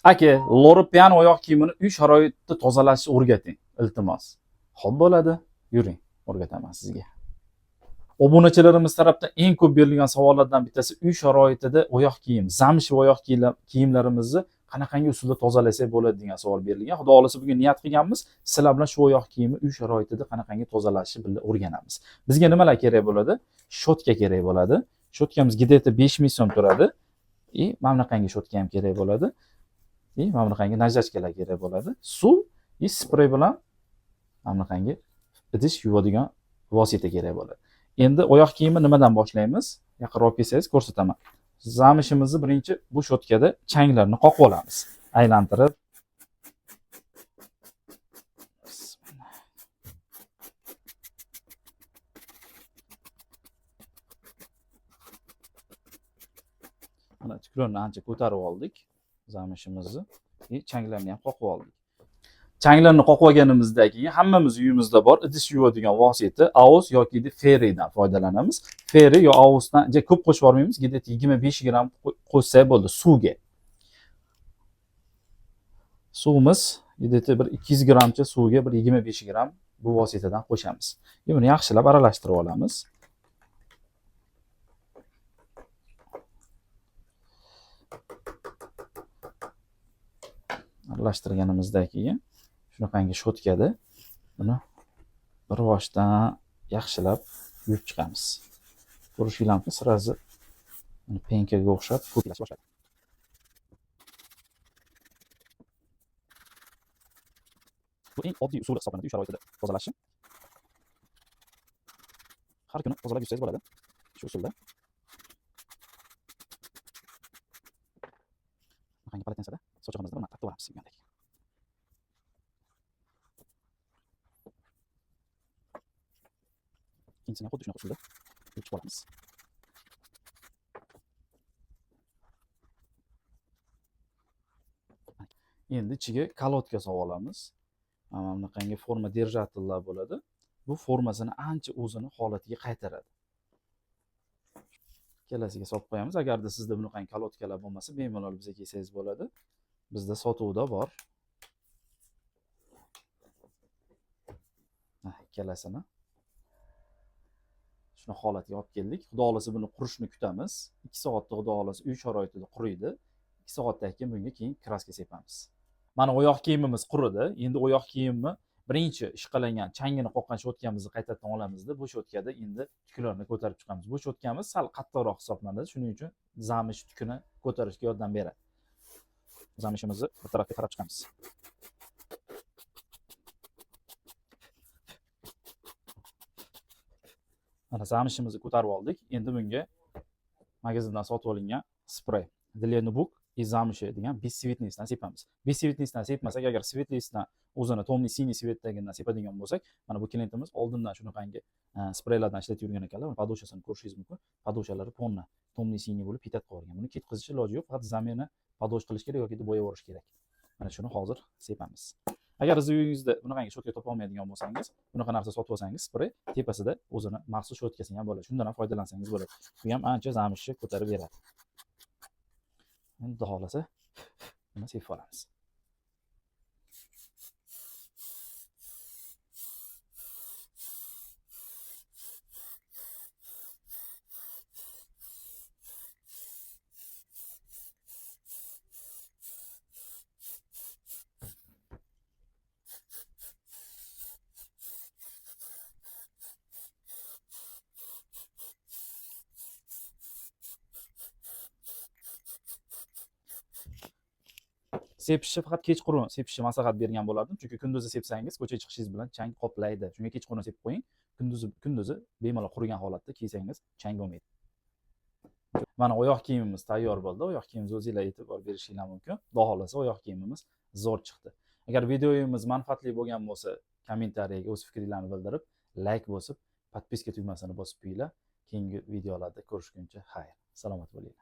Aka, Loropian oyoq kiyimini uy sharoitida tozalashni o'rgating, iltimos. Xo'p bo'ladi, yuring, o'rgataman sizga. Obunachilarimiz tarafdan eng ko'p berilgan savollardan bittasi uy sharoitida oyoq kiyim, zamshi oyoq kiyimlarimizni qanaqangi usulda tozalasak bo'ladi degan savol berilgan. Xudo xolasa bugun niyat qilganmiz, sizlar bilan shu oyoq kiyimni uy sharoitida qanaqangi tozalashni birga o'rganamiz. Bizga nimalar kerak bo'ladi? Shotka kerak bo'ladi. Shotkamiz где-то 5000 so'm turadi. Mana bunaqangi shotka ham kerak bo'ladi. Mana bunaqangi najachkalar kerak bo'ladi. Suv, sprey bilan mana bunaqangi idish yuvadigan vosita kerak bo'ladi. Endi oyoq kiyimi nimadan boshlaymiz? Yaqinroq kelsangiz ko'rsataman. Zamishimizni birinchi bu shotkada changlarni qoqib olamiz. Aylantirib. Mana tukronni ancha ko'tarib oldik zamishimizni. Changlarni ham qoqib oldik. Changlarni qoqib olganimizdan keyin hammamiz uyimizda bor idish yuvadigan vosita AOS yoki Fairydan foydalanamiz. Fairy yo AOSdan ko'p qo'shib yormaymiz, 25 gram qo'shsak bo'ldi suvga. Suvimiz bir 200 gramcha suvga bir 25 gram bu vositadan qo'shamiz. Buni yaxshilab aralashtirib olamiz. Aralashtirganimizdan keyin shunaqangi shotkada buni bir boshdan yaxshilab yuvib chiqamiz. Ko'rishinglarki, sirazi penkaga o'xshab ko'plasha boshladi. Bu eng oddiy usuli hisoblanadi uy sharoitida tozalash. Har kuni tozalab yursangiz bo'ladi. Shu usulda. Qanday politensada sochiqimizda buni tartib olamiz degandek. Ikkinchisini xuddi shunaqa usulda yutib olamiz. Endi ichiga kalotka solib olamiz. Mana bunaqangi forma держателlar bo'ladi. Bu formasini ancha o'zini holatiga qaytaradi. Kelasiga solib qo'yamiz. Agarda sizda bunaqangi kalotkalar bo'lmasa, bemalol bizga kelsangiz bo'ladi. Bizda sotuvda bor. Ikkalasini shuni holatiga olib keldik. Xudo xolasa buni qurishni kutamiz. 2 soatda xudo xolasa uy sharoitida quriydi. 2 soatdan keyin keyin kraska sepamiz. Mana oyoq kiyimimiz quridi. Endi oyoq kiyimni birinchi ishqalangan changini qoqqan shotkamizni qaytadan olamizda. Bu shotkada endi tuklarni ko'tarib chiqamiz. Bu shotkamiz sal qattiqroq hisoblanadi. Shuning uchun zamish tukini ko'tarishga yordam beradi. Zamishimizni bir tarafga qarab chiqamiz. Mana zamishimizni ko'tarib oldik. Endi bunga magazindan sotib olingan sprey Dlenubuk zamshi degan bessvetniydan sepamiz. Bessvetniydan sepmasak, agar svetlisdan o'zini tomli siniy svetdagidan sepadigan bo'lsak, mana bu klientimiz oldindan shunaqangi spreylardan ishlatib yurgan ekanlar. Podoshasini ko'rishingiz mumkin. Podoshalari tonna tomli siniy bo'lib pitat qolgan. Buni ketqizish iloji yo'q, faqat zamini podosh qilish kerak yoki bo'yab yuborish kerak. Mana shuni hozir sepamiz. Agar siz uyingizda bunaqangi shotka topa olmaydigan bo'lsangiz, bunaqa narsa sotib olsangiz, sprey tepasida o'zini maxsus shotkasi ham bo'ladi. Shundan ham foydalansangiz bo'ladi. Bu ham ancha zamishni ko'tarib beradi. Xudo xolasa buni sepib olamiz. Sepishni faqat kechqurun sepishni maslahat bergan bo'lardim, chunki kunduzi sepsangiz ko'chaga chiqishingiz bilan chang qoplaydi. Shunga kechqurun sepib qo'ying. Kunduzi bemalol qurigan holatda kiysangiz chang bo'lmaydi. Mana oyoq kiyimimiz tayyor bo'ldi. Oyoq kiyimimizni o'zingizlar e'tibor berishingiz mumkin. Xudo xolasa oyoq kiyimimiz zo'r chiqdi. Agar videoyimiz manfaatli bo'lgan bo'lsa, kommentariyaga o'z fikringizni bildirib, like bosib, podpiska tugmasini bosib qo'yinglar. Keyingi videolarda ko'rishguncha xayr. Salomat bo'linglar.